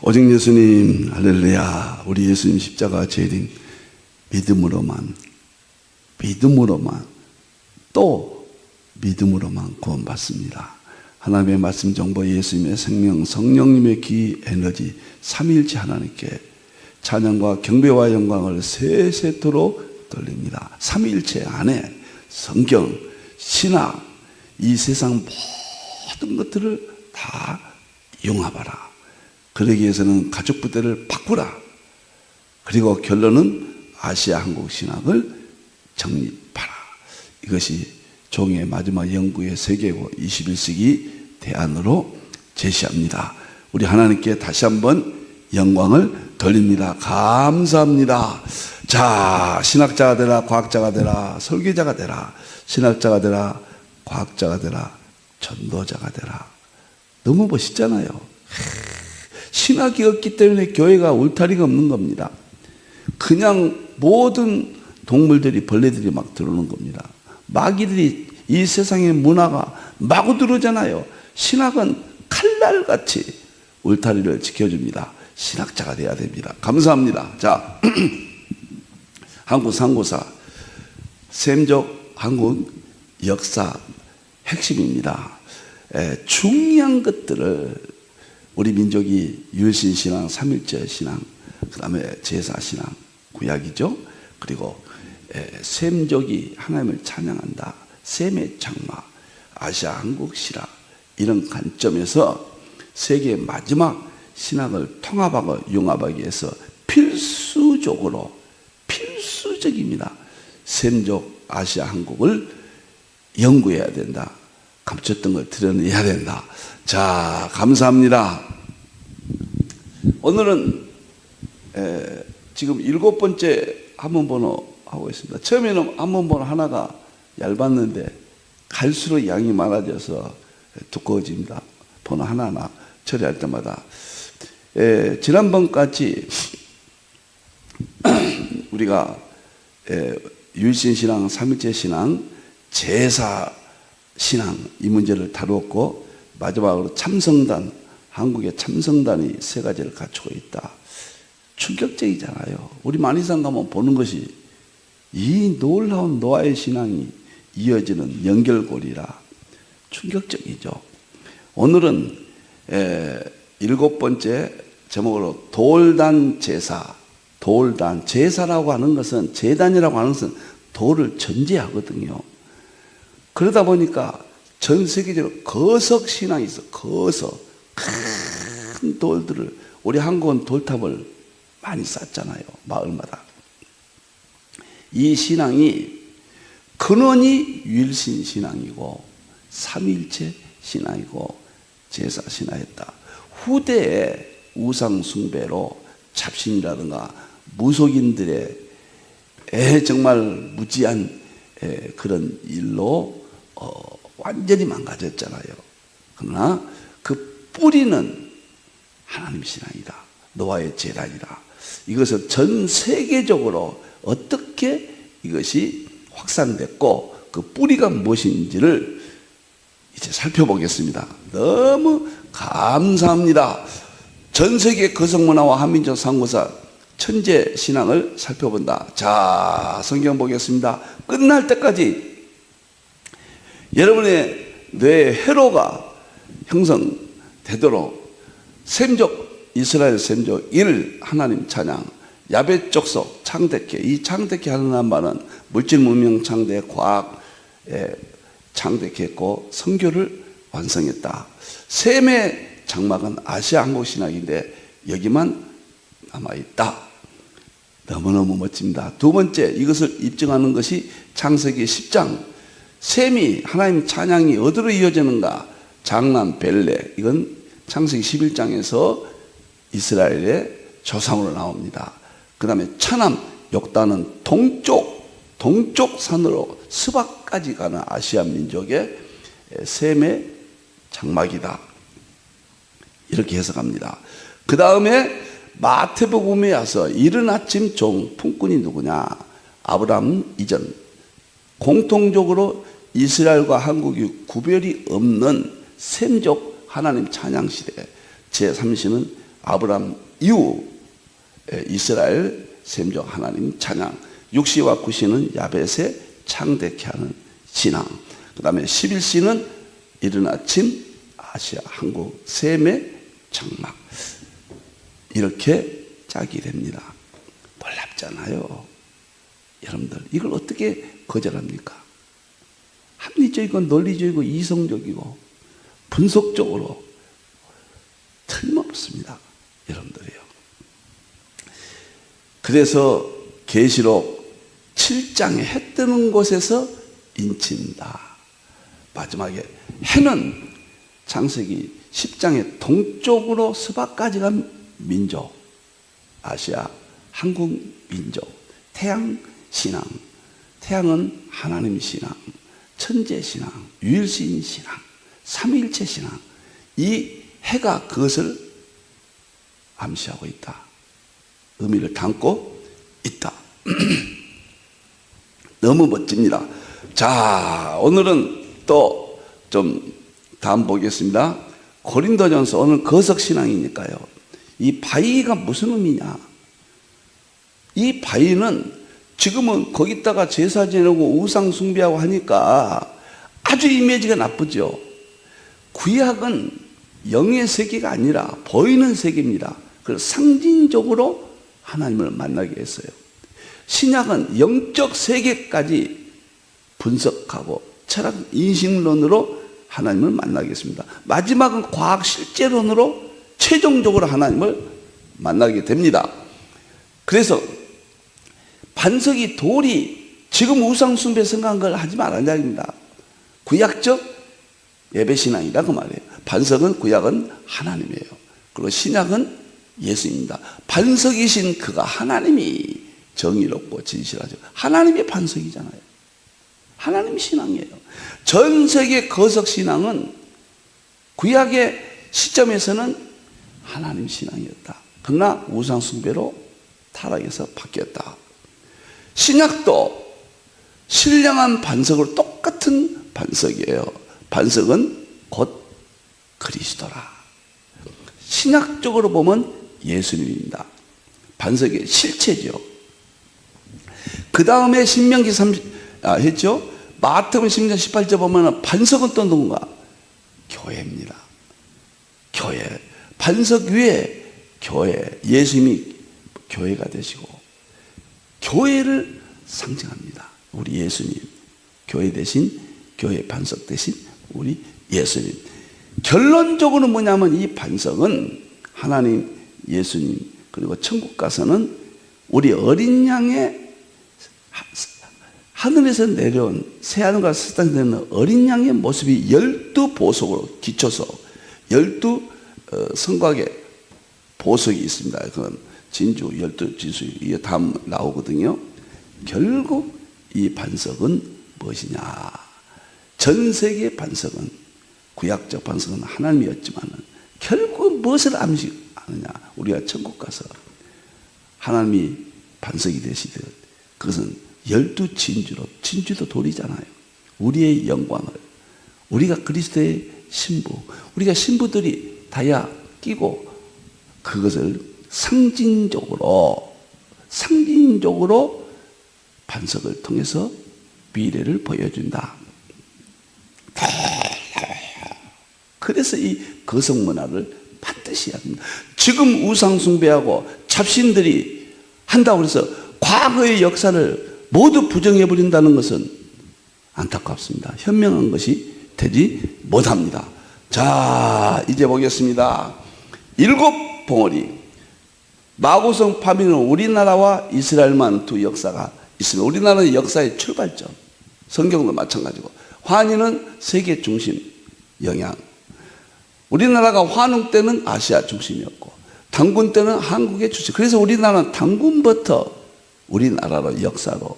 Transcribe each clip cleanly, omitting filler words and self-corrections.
오직 예수님, 할렐루야. 우리 예수님 십자가 재림 믿음으로만 또 믿음으로만 구원받습니다. 하나님의 말씀 정보, 예수님의 생명, 성령님의 기, 에너지, 삼위일체 하나님께 찬양과 경배와 영광을 세세토록 돌립니다. 삼위일체 안에 성경, 신학, 이 세상 모든 것들을 다 융합하라. 그러기 위해서는 가족 부대를 바꾸라. 그리고 결론은 아시아 한국 신학을 정립하라. 이것이 종의 마지막 연구의 세계고 21세기 대안으로 제시합니다. 우리 하나님께 다시 한번 영광을 돌립니다. 감사합니다. 자, 신학자가 되라, 과학자가 되라, 설계자가 되라, 신학자가 되라, 과학자가 되라, 전도자가 되라. 너무 멋있잖아요. 신학이 없기 때문에 교회가 울타리가 없는 겁니다. 그냥 모든 동물들이, 벌레들이 막 들어오는 겁니다. 마귀들이 이 세상의 문화가 마구 들어오잖아요. 신학은 칼날같이 울타리를 지켜줍니다. 신학자가 돼야 됩니다. 감사합니다. 자, 한국 상고사, 셈족 한국 역사 핵심입니다. 중요한 것들을 우리 민족이 율신신앙, 삼일체 신앙, 그 다음에 제사신앙, 구약이죠. 그리고 셈족이 하나님을 찬양한다, 셈의 장막, 아시아 한국 신학, 이런 관점에서 세계의 마지막 신학을 통합하고 융합하기 위해서 필수적입니다. 셈족 아시아 한국을 연구해야 된다. 감췄던 걸 드러내야 된다. 자, 감사합니다. 오늘은 지금 7번째 한문번호 하고 있습니다. 처음에는 한문번호 하나가 얇았는데 갈수록 양이 많아져서 두꺼워집니다. 번호 하나하나 처리할 때마다. 지난번까지 우리가 율신신앙, 삼일체신앙, 제사신앙 이 문제를 다루었고, 마지막으로 참성단, 한국의 참성단이 세 가지를 갖추고 있다. 충격적이잖아요. 우리 만이상 가면 보는 것이 이 놀라운 노아의 신앙이 이어지는 연결고리라 충격적이죠. 오늘은 7번째 제목으로 돌단 제사. 돌단 제사라고 하는 것은, 제단이라고 하는 것은 돌을 전제하거든요. 그러다 보니까 전 세계적으로 거석 신앙이 있어. 거석, 큰 돌들을, 우리 한국은 돌탑을 많이 쌓잖아요, 마을마다. 이 신앙이 근원이 율신 신앙이고 삼일체 신앙이고 제사 신앙이었다. 후대에 우상 숭배로 잡신이라든가 무속인들의 정말 무지한 그런 일로 완전히 망가졌잖아요. 그러나 그 뿌리는 하나님 신앙이다. 노아의 재단이다. 이것을 전 세계적으로 어떻게 이것이 확산됐고 그 뿌리가 무엇인지를 이제 살펴보겠습니다. 너무 감사합니다. 전 세계 거성문화와 한민족 상고사 천재 신앙을 살펴본다. 자, 성경 보겠습니다. 끝날 때까지 여러분의 뇌 회로가 형성되도록 셈족, 이스라엘 셈족 1 하나님 찬양, 야벳 족속 창대케. 이 창대케 하는 말은 물질 문명 창대, 과학에 창대케했고 선교를 완성했다. 셈의 장막은 아시아 한국 신학인데 여기만 남아있다. 너무너무 멋집니다. 두 번째, 이것을 입증하는 것이 창세기 10장. 셈이, 하나님 찬양이 어디로 이어지는가? 장남 벨레. 이건 창세기 11장에서 이스라엘의 조상으로 나옵니다. 그 다음에 차남 욕단은 동쪽 산으로 스바까지 가는 아시아 민족의 셈의 장막이다. 이렇게 해석합니다. 그 다음에 마태복음에 와서 이른 아침 종 품꾼이 누구냐? 아브라함 이전. 공통적으로 이스라엘과 한국이 구별이 없는 셈족 하나님 찬양 시대. 제3시는 아브라함 이후 이스라엘 셈족 하나님 찬양, 6시와 9시는 야벳에 창대케 하는 신앙, 그 다음에 11시는 이른 아침 아시아 한국 셈의 장막, 이렇게 짝이 됩니다. 놀랍잖아요. 여러분들 이걸 어떻게 거절합니까? 합리적이고 논리적이고 이성적이고 분석적으로 틀림없습니다. 여러분들이요. 그래서 계시록 7장에 해 뜨는 곳에서 인친다. 마지막에 해는 창세기 10장의 동쪽으로 서방까지 간 민족, 아시아 한국 민족, 태양 신앙, 태양은 하나님 신앙, 천재 신앙, 유일신 신앙, 삼위일체 신앙, 이 해가 그것을 암시하고 있다. 의미를 담고 있다. 너무 멋집니다. 자, 오늘은 또 좀 다음 보겠습니다. 고린도전서, 오늘 거석신앙이니까요. 이 바위가 무슨 의미냐? 이 바위는 지금은 거기다가 제사 지내고 우상 숭배하고 하니까 아주 이미지가 나쁘죠. 구약은 영의 세계가 아니라 보이는 세계입니다. 그래서 상징적으로 하나님을 만나게 했어요. 신약은 영적 세계까지 분석하고 철학 인식론으로 하나님을 만나게 했습니다. 마지막은 과학 실제론으로 최종적으로 하나님을 만나게 됩니다. 그래서 반석이 돌이 지금 우상 숭배 생각한 걸 하지 말라는 이야기입니다. 구약적 예배신앙이다 그 말이에요. 반석은 구약은 하나님이에요. 그리고 신약은 예수입니다. 반석이신 그가 하나님이 정의롭고 진실하죠. 하나님의 반석이잖아요. 하나님 신앙이에요. 전 세계 거석 신앙은 구약의 시점에서는 하나님 신앙이었다. 그러나 우상 숭배로 타락해서 바뀌었다. 신약도 신령한 반석으로 똑같은 반석이에요. 반석은 곧 그리스도라. 신약적으로 보면 예수님입니다. 반석의 실체죠. 그 다음에 신명기 30 했죠. 마태복음 10장 18절 보면 반석은 또 누군가? 교회입니다. 교회. 반석 위에 교회. 예수님이 교회가 되시고 교회를 상징합니다. 우리 예수님. 교회 대신, 교회 반석 대신 우리 예수님. 결론적으로 뭐냐면 이 반석은 하나님, 예수님, 그리고 천국 가서는 우리 어린 양의 하늘에서 내려온, 새하늘과 새 땅에서 내려온 어린 양의 모습이 12보석으로 기초서 12성곽의 보석이 있습니다. 그건 진주, 12진수, 이게 다음 나오거든요. 결국 이 반석은 무엇이냐? 전 세계 반석은, 구약적 반석은 하나님이었지만 결국 무엇을 암시하느냐? 우리가 천국 가서 하나님이 반석이 되시듯 그것은 12진주로, 진주도 돌이잖아요. 우리의 영광을, 우리가 그리스도의 신부, 우리가 신부들이 다야 끼고 그것을 상징적으로 반석을 통해서 미래를 보여준다. 그래서 이 거석 문화를 반드시 해야 합니다. 지금 우상 숭배하고 잡신들이 한다고 해서 과거의 역사를 모두 부정해버린다는 것은 안타깝습니다. 현명한 것이 되지 못합니다. 자, 이제 보겠습니다. 7 봉오리. 마고성 파비는 우리나라와 이스라엘만 두 역사가 있습니다. 우리나라는 역사의 출발점. 성경도 마찬가지고. 환희는 세계 중심 영향. 우리나라가 환웅 때는 아시아 중심이었고 단군 때는 한국의 주체. 그래서 우리나라는 단군부터 우리나라로 역사로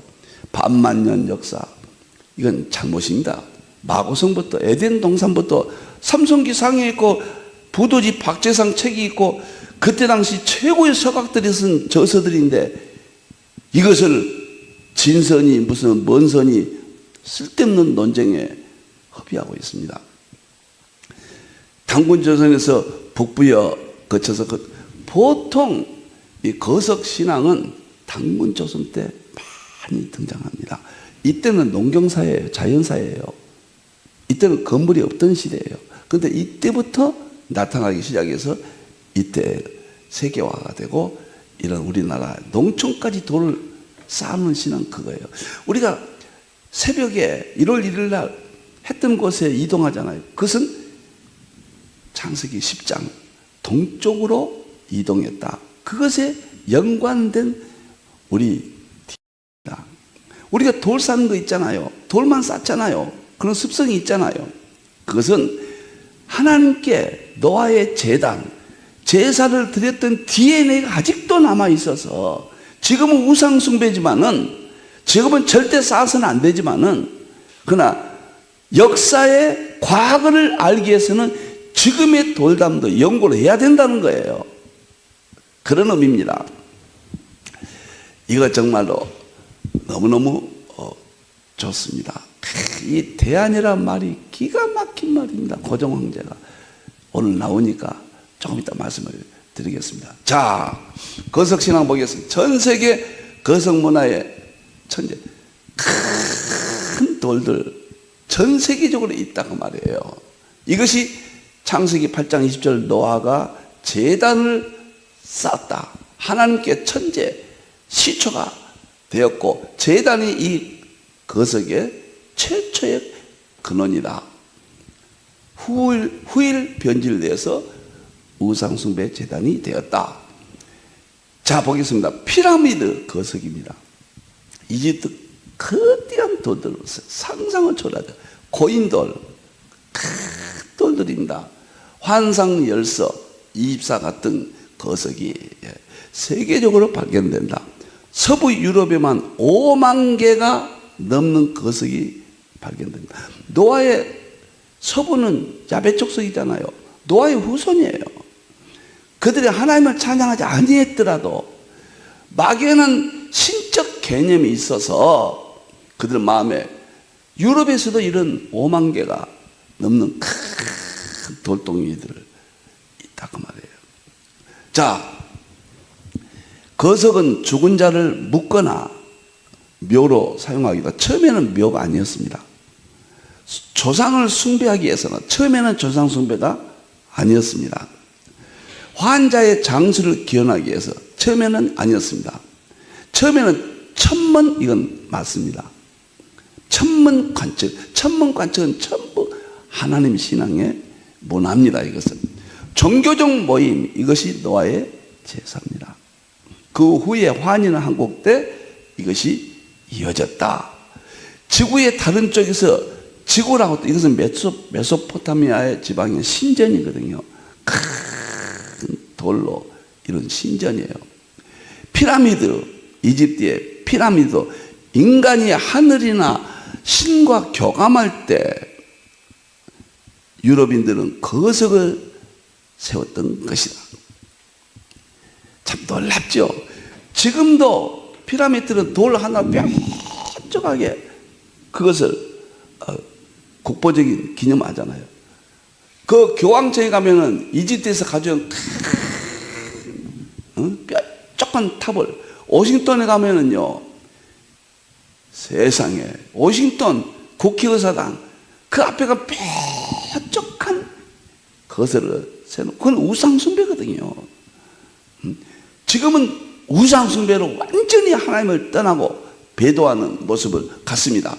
반만년 역사, 이건 잘못입니다. 마고성부터 에덴 동산부터 삼성기 상에 있고 부도지 박재상 책이 있고 그때 당시 최고의 서각들이 쓴 저서들인데 이것을 진선이 무슨 뭔 선이 쓸데없는 논쟁에 허비하고 있습니다. 단군조선에서 북부여 거쳐서 보통 이 거석 신앙은 당군 조선 때 많이 등장합니다. 이때는 농경사회예요. 자연사회예요. 이때는 건물이 없던 시대예요. 그런데 이때부터 나타나기 시작해서 이때 세계화가 되고 이런 우리나라 농촌까지 돌을 쌓는 신앙 그거예요. 우리가 새벽에 1월 1일 날 했던 곳에 이동하잖아요. 그것은 창세기 10장 동쪽으로 이동했다. 그것에 연관된 우리가 돌 쌓는 거 있잖아요. 돌만 쌓잖아요. 그런 습성이 있잖아요. 그것은 하나님께 노아의 제사를 드렸던 DNA가 아직도 남아있어서 지금은 우상숭배지만은 지금은 절대 쌓아서는 안 되지만은 그러나 역사의 과거를 알기 위해서는 지금의 돌담도 연구를 해야 된다는 거예요. 그런 의미입니다. 이거 정말로 너무너무 좋습니다. 이 대안이란 말이 기가 막힌 말입니다. 고종 황제가 오늘 나오니까 조금 이따 말씀을 드리겠습니다. 자, 거석신앙 보겠습니다. 전 세계 거석문화의 천재 큰 돌들 전 세계적으로 있다고 말이에요. 이것이 창세기 8장 20절 노아가 제단을 쌓았다. 하나님께 천재 시초가 되었고 제단이 이 거석의 최초의 근원이다. 후일 변질돼서 우상숭배 제단이 되었다. 자, 보겠습니다. 피라미드 거석입니다. 이집트 거대한 돌들 상상을 초월하죠. 고인돌 큰 돌들입니다. 환상열서 24 같은 거석이 세계적으로 발견된다. 서부 유럽에만 5만 개가 넘는 거석이 발견됩니다. 노아의 서부는 야베족속이잖아요. 노아의 후손이에요. 그들이 하나님을 찬양하지 아니했더라도 막연한 신적 개념이 있어서 그들 마음에 유럽에서도 이런 5만 개가 넘는 큰 돌덩이들 있다고 말해요. 자, 거석은 죽은 자를 묻거나 묘로 사용하기도 처음에는 묘가 아니었습니다. 조상을 숭배하기 위해서는 처음에는 조상 숭배가 아니었습니다. 환자의 장수를 기원하기 위해서 처음에는 아니었습니다. 처음에는 천문 이건 맞습니다. 천문관측은 전부 하나님 신앙의 문화입니다. 이것은 종교적 모임 이것이 노아의 제사입니다. 그 후에 환인의 한국 때 이것이 이어졌다. 지구의 다른 쪽에서 지구라고 이것은 메소포타미아의 지방의 신전이거든요. 큰 돌로 이런 신전이에요. 피라미드 이집트의 피라미드 인간이 하늘이나 신과 교감할 때 유럽인들은 거석을 세웠던 것이다. 참 놀랍죠. 지금도 피라미드는 돌 하나 뾰족하게 그것을 국보적인 기념하잖아요. 그 교황청에 가면은 이집트에서 가져온 뾰족한 탑을 워싱턴에 가면은요, 세상에 워싱턴 국회의사당 그 앞에가 뾰족한 거설을 세놓고 그건 우상숭배거든요. 지금은 우상숭배로 완전히 하나님을 떠나고 배도하는 모습을 갖습니다.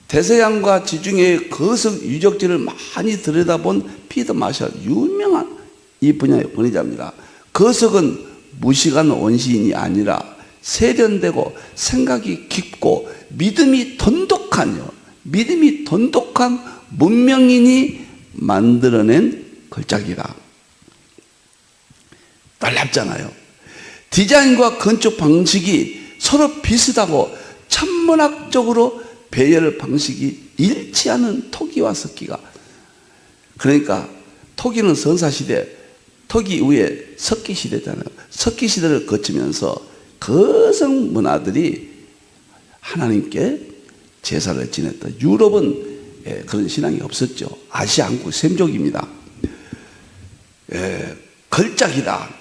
대서양과 지중해의 거석 유적지를 많이 들여다본 피터 마샬 유명한 이 분야의 권위자입니다. 거석은 무식한 원시인이 아니라 세련되고 생각이 깊고 믿음이 돈독한 문명인이 만들어낸 걸작이다. 놀랍잖아요. 디자인과 건축 방식이 서로 비슷하고 천문학적으로 배열 방식이 일치하는 토기와 석기가, 그러니까 토기는 선사시대, 토기 이후에 석기시대잖아요. 석기시대를 거치면서 거석 문화들이 하나님께 제사를 지냈다. 유럽은 그런 신앙이 없었죠. 아시아 한국 샘족입니다. 걸작이다.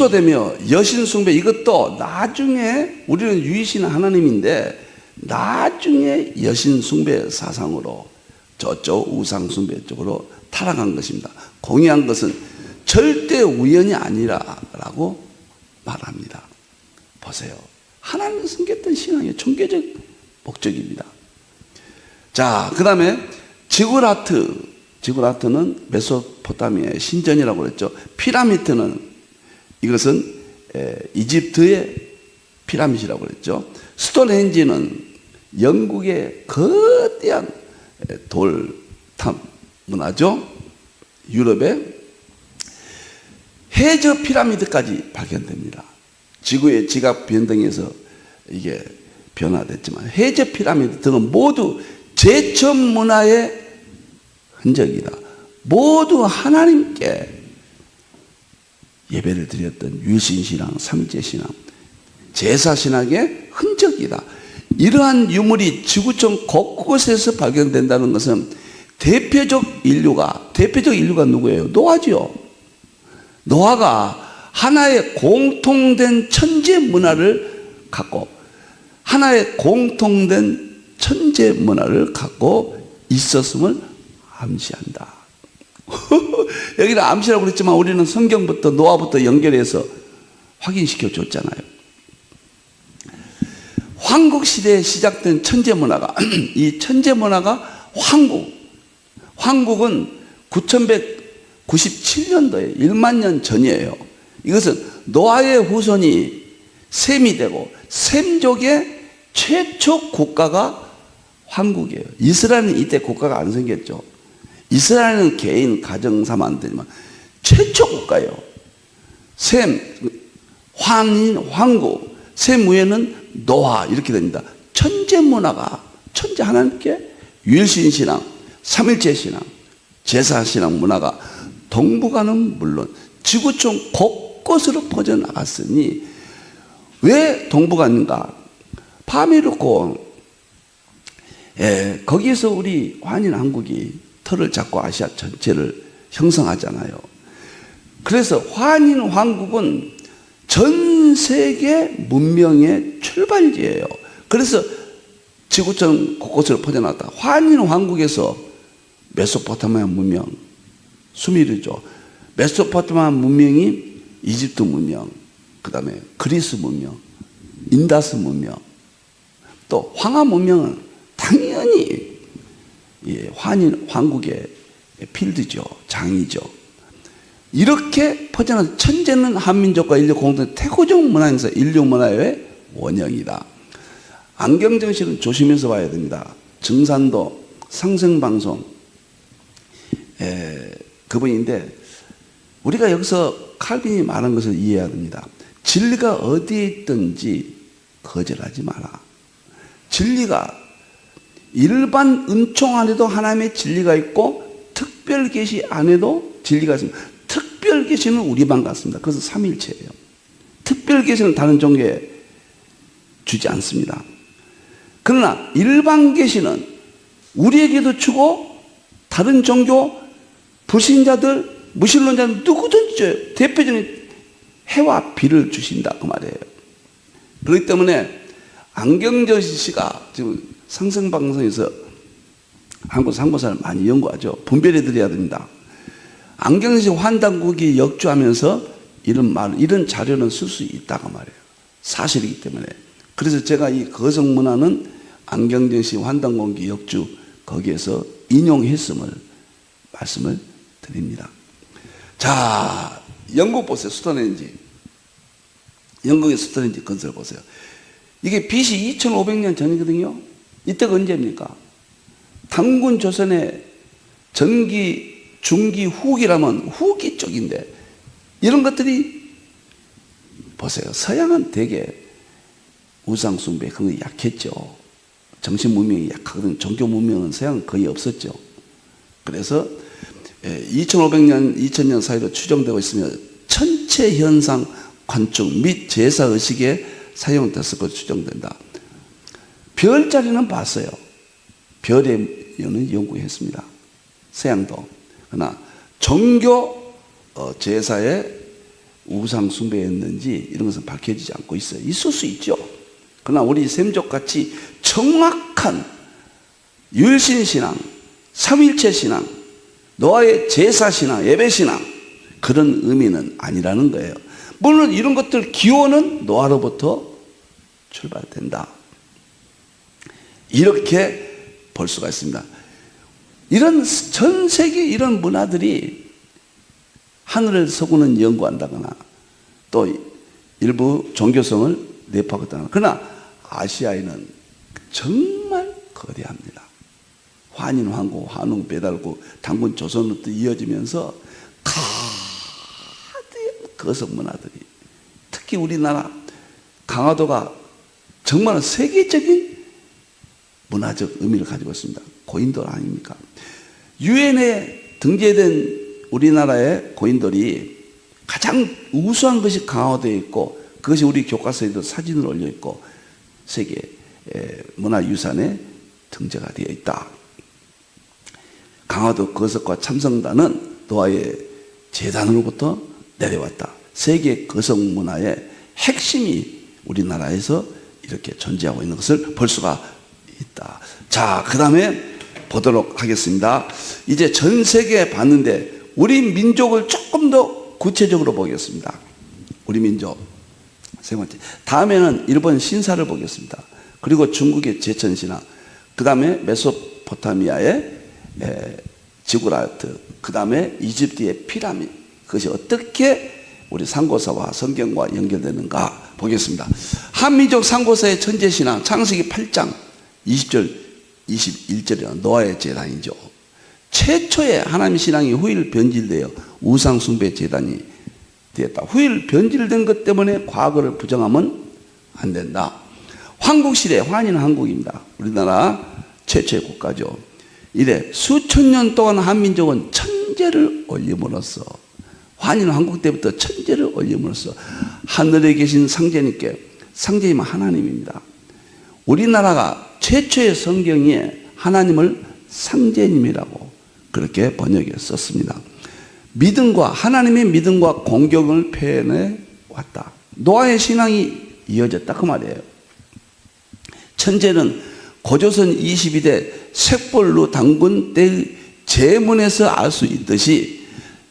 수도되며 여신 숭배, 이것도 나중에 우리는 유이신 하나님인데 나중에 여신 숭배 사상으로 저쪽 우상 숭배 쪽으로 타락한 것입니다. 공의한 것은 절대 우연이 아니라라고 말합니다. 보세요. 하나님을 섬겼던 신앙의 총개적 목적입니다. 자, 그 다음에 지구라트는 메소포타미아의 신전이라고 그랬죠. 피라미드는 이것은 이집트의 피라미드라고 그랬죠. 스톤헨지는 영국의 거대한 돌탑 문화죠. 유럽의 해저 피라미드까지 발견됩니다. 지구의 지각 변동에서 이게 변화됐지만 해저 피라미드 등은 모두 제천 문화의 흔적이다. 모두 하나님께 예배를 드렸던 유일신신앙, 삼위일체신앙, 제사신앙의 흔적이다. 이러한 유물이 지구촌 곳곳에서 발견된다는 것은 대표적 인류가 누구예요? 노아죠. 노아가 하나의 공통된 천재 문화를 갖고 있었음을 암시한다. 여기는 암시라고 그랬지만 우리는 성경부터 노아부터 연결해서 확인시켜 줬잖아요. 황국시대에 시작된 천재문화가 이 천재문화가 황국은 9197년도에 1만 년 전이에요. 이것은 노아의 후손이 셈이 되고 셈족의 최초 국가가 황국이에요. 이스라엘은 이때 국가가 안 생겼죠. 이스라엘은 개인 가정사만 되지만 최초 국가예요. 셈, 황국, 셈 위에는 노아 이렇게 됩니다. 천재 문화가 천재 하나님께 유일신신앙, 삼일체신앙, 제사신앙 문화가 동북아는 물론 지구촌 곳곳으로 퍼져나갔으니 왜 동북아인가? 파미르코 거기에서 우리 한인 한국이 틀을 잡고 아시아 전체를 형성하잖아요. 그래서 한인 왕국은 전 세계 문명의 출발지예요. 그래서 지구촌 곳곳으로 퍼져나갔다. 한인 왕국에서 메소포타미아 문명, 수메르죠. 메소포타미아 문명이 이집트 문명, 그 다음에 그리스 문명, 인다스 문명, 또 황하 문명은 당연히 한인 왕국의 필드죠. 장이죠. 이렇게 퍼져나간 천재는 한민족과 인류 공동 태고적 문화에서 인류 문화의 원형이다. 안경정실은 조심해서 봐야 됩니다. 증산도 상생방송 그분인데 우리가 여기서 칼빈이 말한 것을 이해해야 됩니다. 진리가 어디에 있든지 거절하지 마라. 진리가 일반 은총 안에도 하나님의 진리가 있고 특별 계시 안에도 진리가 있습니다. 특별 계시는 우리만 같습니다. 그래서 삼일체예요. 특별 계시는 다른 종교에 주지 않습니다. 그러나 일반 계시는 우리에게도 주고 다른 종교 불신자들, 무신론자들 누구든지 대표적인 해와 비를 주신다 그 말이에요. 그렇기 때문에 안경정 씨가 지금 상생방송에서 한국 상고사를 많이 연구하죠. 분별해 드려야 됩니다. 안경정 씨 환단국이 역주하면서 이런 자료는 쓸 수 있다고 말이에요. 사실이기 때문에. 그래서 제가 이 거성문화는 안경정 씨 환단국이 역주 거기에서 인용했음을 말씀을 드립니다. 자, 영국 보세요. 스톤헨지. 영국의 스톤헨지 건설 보세요. 이게 BC 2500년 전이거든요. 이때가 언제입니까? 단군 조선의 전기, 중기, 후기라면 후기 쪽인데 이런 것들이 보세요. 서양은 되게 우상숭배 그런 거 약했죠. 정신 문명이 약하거든요. 종교 문명은 서양은 거의 없었죠. 그래서 2500년, 2000년 사이로 추정되고 있으며 천체 현상 관측 및 제사 의식에 사용됐을 것으로 추정된다. 별자리는 봤어요. 별의 연은 연구했습니다. 서양도. 그러나 종교 제사에 우상 숭배였는지 이런 것은 밝혀지지 않고 있어요. 있을 수 있죠. 그러나 우리 샘족같이 정확한 유일신신앙, 삼일체신앙, 노아의 제사신앙, 예배신앙, 그런 의미는 아니라는 거예요. 물론 이런 것들 기원은 노아로부터 출발된다, 이렇게 볼 수가 있습니다. 이런 전 세계 이런 문화들이 하늘을 서구는 연구한다거나 또 일부 종교성을 내포하거나, 그러나 아시아에는 정말 거대합니다. 환인, 황후, 환웅, 배달구, 당군, 조선으로부터 이어지면서 가득 거성 문화들이, 특히 우리나라 강화도가 정말 세계적인 문화적 의미를 가지고 있습니다. 고인돌 아닙니까? 유엔에 등재된 우리나라의 고인돌이 가장 우수한 것이 강화도에 있고, 그것이 우리 교과서에도 사진을 올려 있고 세계 문화유산에 등재가 되어 있다. 강화도 거석과 참성단은 노아의 제단으로부터 내려왔다. 세계 거성 문화의 핵심이 우리나라에서 이렇게 존재하고 있는 것을 볼 수가 있다. 자, 그 다음에 보도록 하겠습니다. 이제 전 세계에 봤는데 우리 민족을 조금 더 구체적으로 보겠습니다. 우리 민족 세 번째, 다음에는 일본 신사를 보겠습니다. 그리고 중국의 제천신화, 그 다음에 메소포타미아의 지구라트, 그 다음에 이집트의 피라미드, 그것이 어떻게 우리 상고사와 성경과 연결되는가 보겠습니다. 한민족 상고사의 천재신앙, 창세기 8장 20절 21절이나 노아의 제단이죠. 최초의 하나님 신앙이 후일 변질되어 우상 숭배 제단이 되었다. 후일 변질된 것 때문에 과거를 부정하면 안 된다. 황국시대, 환인 한국입니다. 우리나라 최초의 국가죠. 이래 수천 년 동안 한민족은 천재를 올림으로써, 환인 한국 때부터 천재를 올림으로써 하늘에 계신 상제님께, 상제님은 하나님입니다. 우리나라가 최초의 성경에 하나님을 상제님이라고 그렇게 번역해 썼습니다. 믿음과, 하나님의 믿음과 공경을 표현해 왔다. 노아의 신앙이 이어졌다, 그 말이에요. 천재는 고조선 22대 색볼루 당군 때의 제문에서 알 수 있듯이,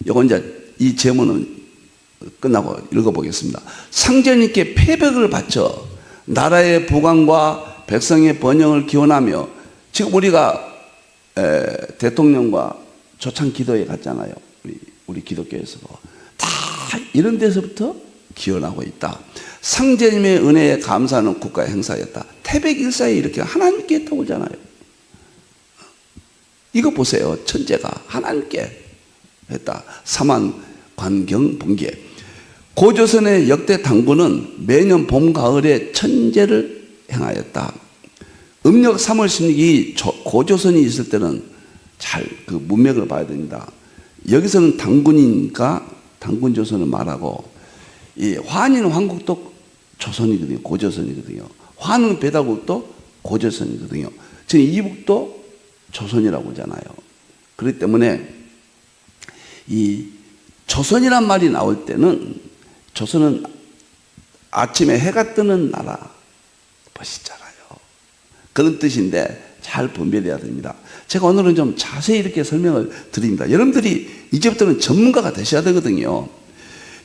이건 이제 이 제문은 끝나고 읽어보겠습니다. 상제님께 패백을 바쳐 나라의 부강과 백성의 번영을 기원하며, 지금 우리가 대통령과 초창 기도회 갔잖아요. 우리 기독교에서 다 이런 데서부터 기원하고 있다. 상제님의 은혜에 감사하는 국가 행사였다. 태백일사에 이렇게 하나님께 했다고 하잖아요. 이거 보세요. 천재가 하나님께 했다. 사만 관경 분계. 고조선의 역대 당군은 매년 봄 가을에 천재를 행하였다. 음력 3월 16일 고조선이 있을 때는 잘 그 문맥을 봐야 됩니다. 여기서는 당군이니까 당군조선을 말하고, 이 환인 황국도 조선이거든요. 고조선이거든요. 환은 배다국도 고조선이거든요. 지금 이북도 조선이라고 하잖아요. 그렇기 때문에 이 조선이란 말이 나올 때는, 조선은 아침에 해가 뜨는 나라 보시잖아요. 그런 뜻인데 잘 분별해야 됩니다. 제가 오늘은 좀 자세히 이렇게 설명을 드립니다. 여러분들이 이제부터는 전문가가 되셔야 되거든요.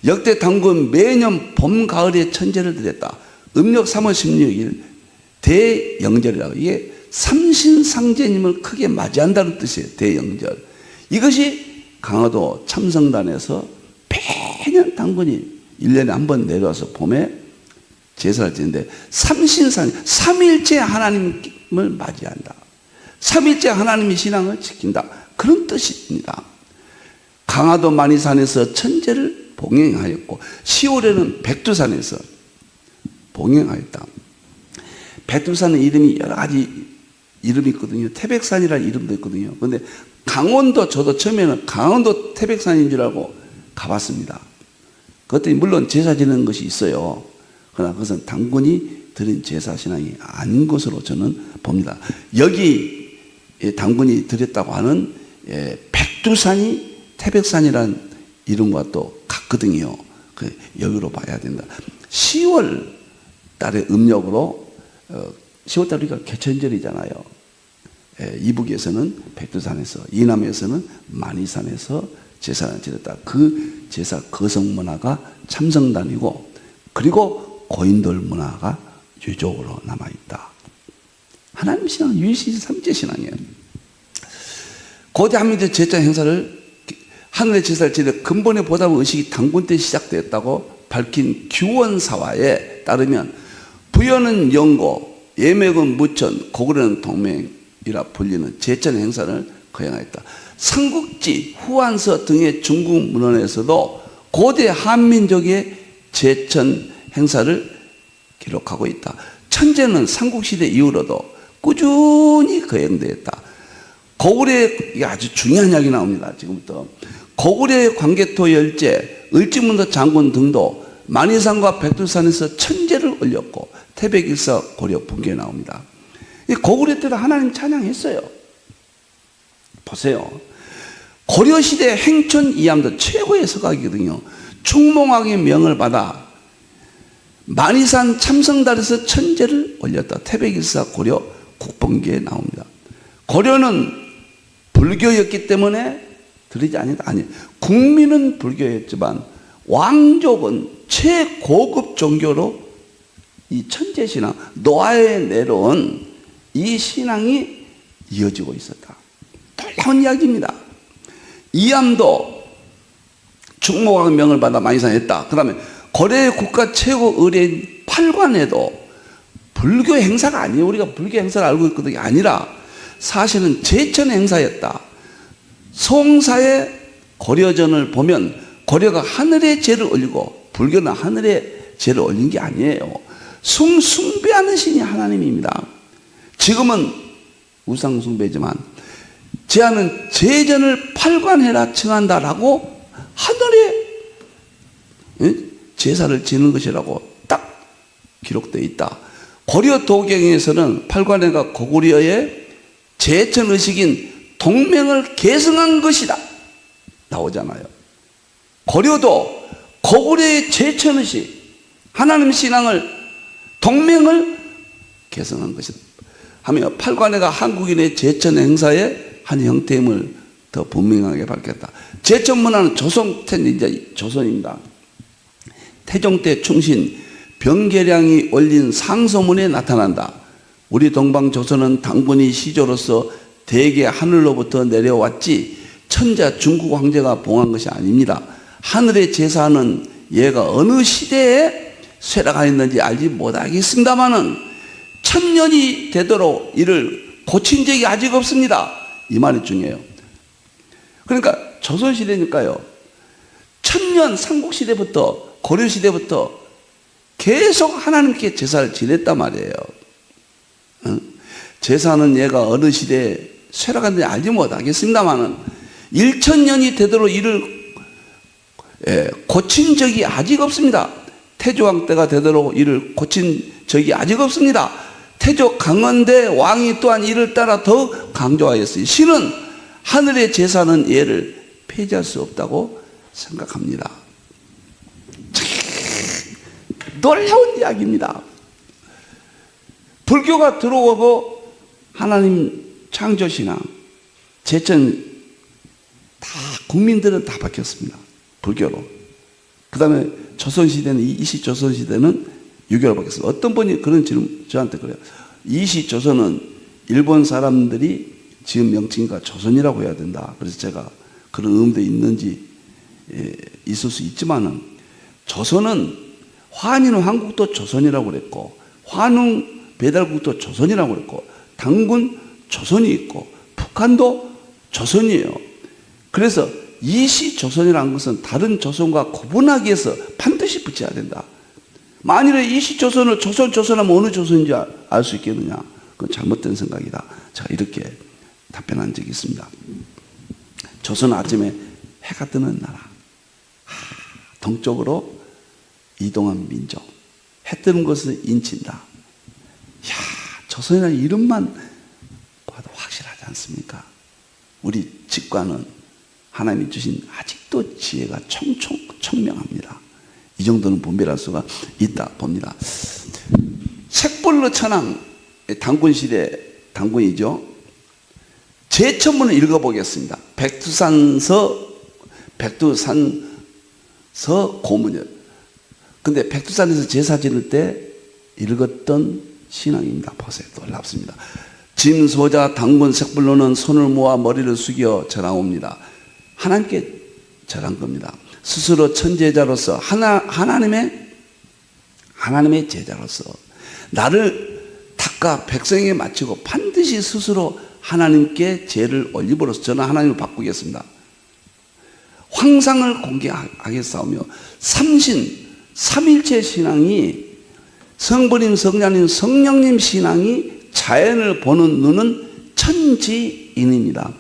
역대 당군 매년 봄 가을에 천재를 드렸다. 음력 3월 16일 대영절이라고, 이게 삼신상제님을 크게 맞이한다는 뜻이에요. 대영절. 이것이 강화도 참성단에서 매년 당군이 1년에 한 번 내려와서 봄에 제사를 지는데, 삼신상, 삼일째 하나님을 맞이한다. 삼일째 하나님의 신앙을 지킨다. 그런 뜻입니다. 강화도 만이산에서 천재를 봉행하였고, 10월에는 백두산에서 봉행하였다. 백두산은 이름이 여러 가지 이름이 있거든요. 태백산이라는 이름도 있거든요. 그런데 강원도, 저도 처음에는 강원도 태백산인 줄 알고 가봤습니다. 그것들이 물론 제사 지내는 것이 있어요. 그러나 그것은 당군이 드린 제사 신앙이 아닌 것으로 저는 봅니다. 여기 당군이 드렸다고 하는 백두산이 태백산이라는 이름과 또 같거든요. 그 여유로 봐야 된다. 10월 달의 음력으로 10월 달 우리가 개천절이잖아요. 이북에서는 백두산에서, 이남에서는 만이산에서 제사를 지냈다. 그 제사 거성 문화가 참성단이고, 그리고 고인돌 문화가 유족으로 남아있다. 하나님 신앙은 유일신 삼재 신앙이에요. 고대 한민족 제자 행사를, 하늘의 제사를 지내 근본의 보답 의식이 단군 때 시작되었다고 밝힌 규원사화에 따르면 부여는 영고, 예맥은 무천, 고구려는 동맹이라 불리는 제천 행사를 거행하였다. 삼국지, 후한서 등의 중국 문헌에서도 고대 한민족의 제천 행사를 기록하고 있다. 천재는 삼국시대 이후로도 꾸준히 거행되었다. 고구려의, 이게 아주 중요한 이야기 나옵니다. 지금부터 고구려의 광개토 열제, 을지문도 장군 등도 만이산과 백두산에서 천제를 올렸고 태백일사 고려 분계에 나옵니다. 고구려 때도 하나님 찬양했어요. 보세요. 고려시대 행촌 이암도 최고의 서각이거든요. 충몽왕의 명을 받아 만이산 참성달에서 천제를 올렸다. 태백일사 고려 국본기에 나옵니다. 고려는 불교였기 때문에 드리지 아니다. 아니, 국민은 불교였지만 왕족은 최고급 종교로 이 천재신앙, 노아에 내려온 이 신앙이 이어지고 있었다. 놀라운 이야기입니다. 이암도 충무왕 명을 받아 만이산에 했다. 그 다음에 고려의 국가 최고 의뢰인 팔관에도 불교 행사가 아니에요. 우리가 불교 행사를 알고 있거든요. 아니라 사실은 제천 행사였다. 송사의 고려전을 보면 고려가 하늘의 제를 올리고 불교는 하늘의 제를 올린 게 아니에요. 숭배하는 신이 하나님입니다. 지금은 우상 숭배지만 제하는 제전을 팔관해라 칭한다라고 하늘에 제사를 지는 것이라고 딱 기록되어 있다. 고려 도경에서는 팔관해가 고구려의 제천 의식인 동맹을 계승한 것이다 나오잖아요. 고려도 고구려의 제천 의식, 하나님 신앙을, 동맹을 계승한 것이다 하며 팔관해가 한국인의 제천 행사의 한 형태임을 더 분명하게 밝혔다. 제천 문화는 조선입니다. 태종 때 충신 병계량이 올린 상소문에 나타난다. 우리 동방조선은 당군이 시조로서 대개 하늘로부터 내려왔지 천자 중국 황제가 봉한 것이 아닙니다. 하늘의 제사는 얘가 어느 시대에 쇠락하였는지 알지 못하겠습니다마는 천년이 되도록 이를 고친 적이 아직 없습니다. 이 말이 중요해요. 그러니까 조선시대니까요. 천년 삼국시대부터 고려시대부터 계속 하나님께 제사를 지냈단 말이에요. 제사는 얘가 어느 시대에 쇠락하는지 알지 못하겠습니다만은 1000년이 되도록 이를 고친 적이 아직 없습니다. 태조왕 때가 되도록 이를 고친 적이 아직 없습니다. 태조 강원대 왕이 또한 이를 따라 더 강조하였어요. 신은 하늘의 제사는 얘를 폐지할 수 없다고 생각합니다. 놀라운 이야기입니다. 불교가 들어오고 하나님 창조신앙, 제천 다 국민들은 다 바뀌었습니다. 불교로. 그 다음에 조선시대는, 이시조선시대는 유교로 바뀌었습니다. 어떤 분이 그런 질문 저한테 그래요. 이시조선은 일본 사람들이 지은 명칭과 조선이라고 해야 된다. 그래서 제가 그런 의문도 있는지 있을 수 있지만은 조선은 환인은 한국도 조선이라고 그랬고 환웅 배달국도 조선이라고 그랬고 당군 조선이 있고 북한도 조선이에요. 그래서 이시조선이라는 것은 다른 조선과 구분하기 위해서 반드시 붙여야 된다. 만일에 이시조선을 조선하면 어느 조선인지 알 수 있겠느냐? 그건 잘못된 생각이다. 제가 이렇게 답변한 적이 있습니다. 조선은 아침에 해가 뜨는 나라, 동쪽으로 이동한 민족, 해 뜨는 것을 인친다. 이야, 조선이라는 이름만 봐도 확실하지 않습니까? 우리 직관은 하나님이 주신 아직도 지혜가 청명합니다. 이 정도는 분별할 수가 있다 봅니다. 책벌로 천왕, 당군시대 당군이죠. 제천문을 읽어보겠습니다. 백두산서 고문이요. 근데 백두산에서 제사 지낼 때 읽었던 신앙입니다. 보세요. 놀랍습니다. 짐소자 당군 색불로는 손을 모아 머리를 숙여 절하옵니다. 하나님께 절한 겁니다. 스스로 천제자로서 하나님의 제자로서 나를 닦아 백성에게 마치고 반드시 스스로 하나님께 죄를 올림으로써 저는 하나님을 바꾸겠습니다. 황상을 공개하겠사오며 삼일체 신앙이 성부님, 성자님, 성령님 신앙이 자연을 보는 눈은 천지인입니다.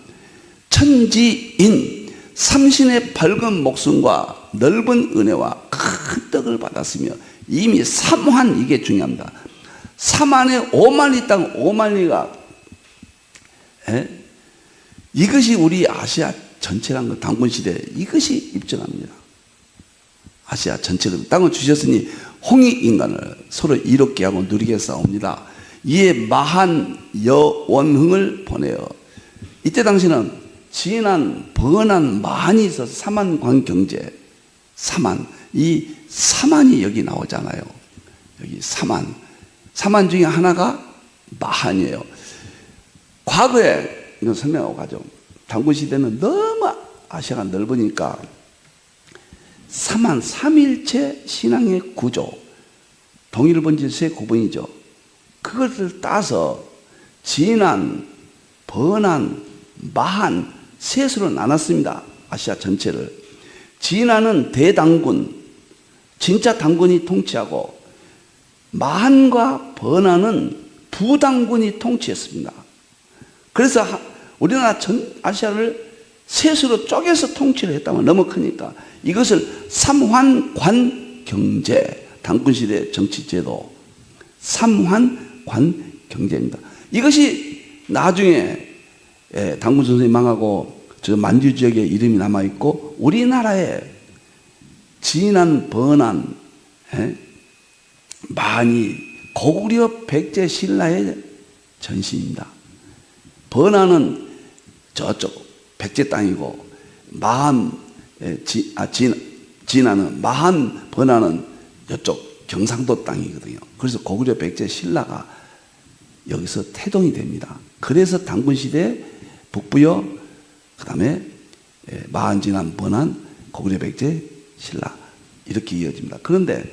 천지인, 삼신의 밝은 목숨과 넓은 은혜와 큰 떡을 받았으며 이미 삼환, 이게 중요합니다. 삼환의 오만리 땅, 오만리가 이것이 우리 아시아 전체라는 것, 당군시대 이것이 입증합니다. 아시아 전체를 땅을 주셨으니 홍익인간을 서로 이롭게 하고 누리게 싸웁니다. 이에 마한 여원흥을 보내어, 이때 당시는 진한 번한 마한이 있어서 사만관경제, 사만, 이 사만이 여기 나오잖아요. 여기 사만 중에 하나가 마한이에요. 과거에 이건 설명하고 가죠. 당군시대는 너무 아시아가 넓으니까 사만, 삼일체 신앙의 구조, 동일본질서의 구분이죠. 그것을 따서 진한, 번한, 마한 셋으로 나눴습니다. 아시아 전체를. 진한은 대당군, 진짜 당군이 통치하고, 마한과 번한은 부당군이 통치했습니다. 그래서 우리나라 전 아시아를 셋으로 쪼개서 통치를 했다면 너무 크니까 이것을 삼환관경제, 당군시대 정치제도, 삼환관경제입니다. 이것이 나중에 당군 선생이 망하고 저 만주 지역에 이름이 남아있고, 우리나라에 진한, 번한, 마한이 고구려 백제 신라의 전신입니다. 번한은 저쪽 백제 땅이고, 진한은, 마한, 번한은 이쪽 경상도 땅이거든요. 그래서 고구려 백제 신라가 여기서 태동이 됩니다. 그래서 당군시대 북부여, 그 다음에 마한, 진한, 번한, 고구려 백제 신라 이렇게 이어집니다. 그런데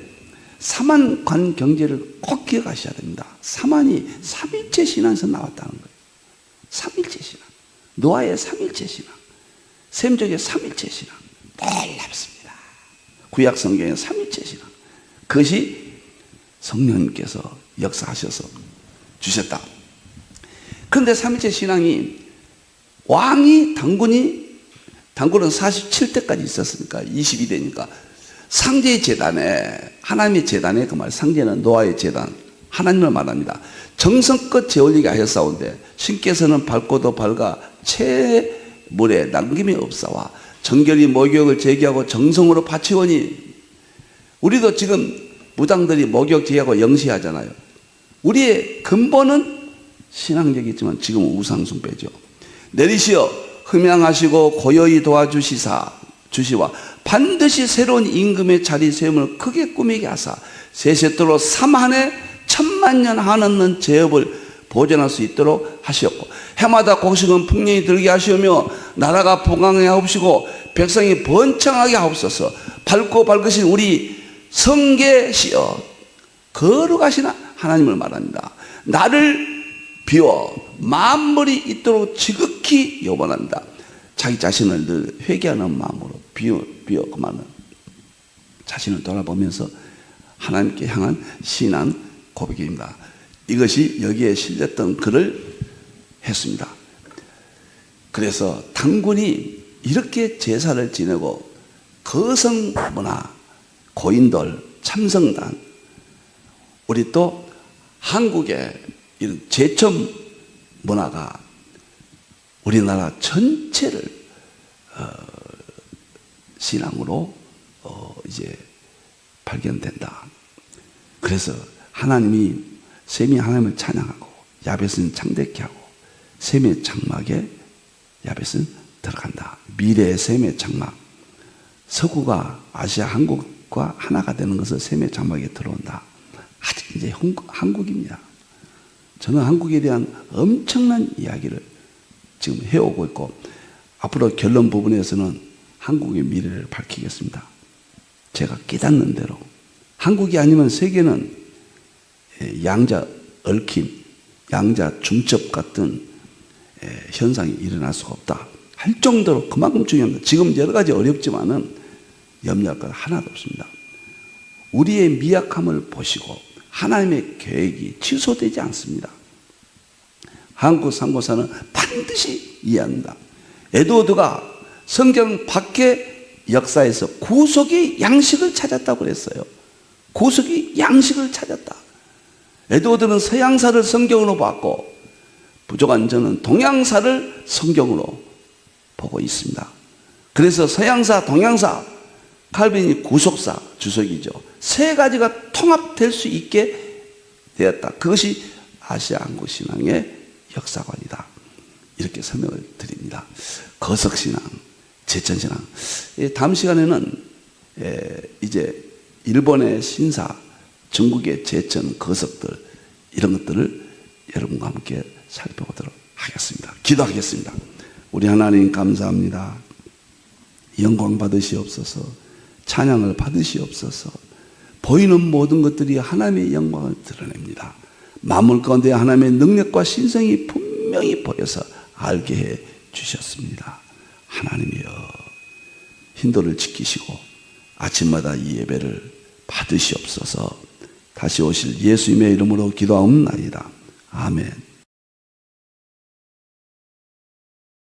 삼환관 경제를 꼭 기억하셔야 됩니다. 삼환이 삼일체 신앙에서 나왔다는 거예요. 삼일체 신앙, 노아의 삼일체 신앙, 셈족의 삼일체 신앙, 놀랍습니다. 구약 성경의 삼일체 신앙, 그것이 성령님께서 역사하셔서 주셨다. 그런데 삼일체 신앙이 왕이 당군은 47대까지 있었으니까 22대니까 상제의 제단에, 하나님의 제단에, 그 말 상제는 노아의 제단, 하나님을 말합니다. 정성껏 재올리게 하였사온데 신께서는 밝고도 밝아 채물에 남김이 없사와 정결히 목욕을 제기하고 정성으로 바치오니, 우리도 지금 무당들이 목욕 제기하고 영시하잖아요. 우리의 근본은 신앙적이지만 지금은 우상숭배죠. 내리시어 흠양하시고 고요히 도와주시와 반드시 새로운 임금의 자리 세움을 크게 꾸미게 하사 세세토록 삼한에 천만년 한없는 제업을 보존할 수 있도록 하시었고, 해마다 곡식은 풍년이 들게 하시오며 나라가 풍성하게 하옵시고 백성이 번창하게 하옵소서. 밝고 밝으신 우리 성계시여 거룩하신 하나님을 말합니다. 나를 비워 만물이 있도록 지극히 요번합니다. 자기 자신을 늘 회개하는 마음으로 비워 그만은 자신을 돌아보면서 하나님께 향한 신앙 고백입니다. 이것이 여기에 실렸던 글을 했습니다. 그래서 당군이 이렇게 제사를 지내고 거성문화, 고인돌, 참성단, 우리 또 한국의 이런 제천 문화가 우리나라 전체를 신앙으로 이제 발견된다. 그래서 셈이 하나님을 찬양하고 야벳은 창대케 하고 셈의 장막에 야벳은 들어간다. 미래의 셈의 장막. 서구가 아시아 한국과 하나가 되는 것을 셈의 장막에 들어온다. 아직 이제 한국입니다. 저는 한국에 대한 엄청난 이야기를 지금 해오고 있고 앞으로 결론 부분에서는 한국의 미래를 밝히겠습니다. 제가 깨닫는 대로 한국이 아니면 세계는 양자 얽힘, 양자 중첩 같은 현상이 일어날 수가 없다 할 정도로 그만큼 중요합니다. 지금 여러 가지 어렵지만은 염려할 것 하나도 없습니다. 우리의 미약함을 보시고 하나님의 계획이 취소되지 않습니다. 한국 선교사는 반드시 이해합니다. 에드워드가 성경 밖의 역사에서 구속의 양식을 찾았다고 그랬어요. 구속의 양식을 찾았다. 에드워드는 서양사를 성경으로 봤고 부족한 저는 동양사를 성경으로 보고 있습니다. 그래서 서양사, 동양사, 칼빈이 구속사, 주석이죠. 세 가지가 통합될 수 있게 되었다. 그것이 아시아 한국 신앙의 역사관이다. 이렇게 설명을 드립니다. 거석신앙, 제천신앙. 다음 시간에는 이제 일본의 신사, 중국의 제천, 거석들 이런 것들을 여러분과 함께 살펴보도록 하겠습니다. 기도하겠습니다. 우리 하나님 감사합니다. 영광 받으시옵소서. 찬양을 받으시옵소서. 보이는 모든 것들이 하나님의 영광을 드러냅니다. 만물 가운데 하나님의 능력과 신성이 분명히 보여서 알게 해 주셨습니다. 하나님이여 인도를 지키시고 아침마다 이 예배를 받으시옵소서. 다시 오실 예수님의 이름으로 기도하옵나이다. 아멘.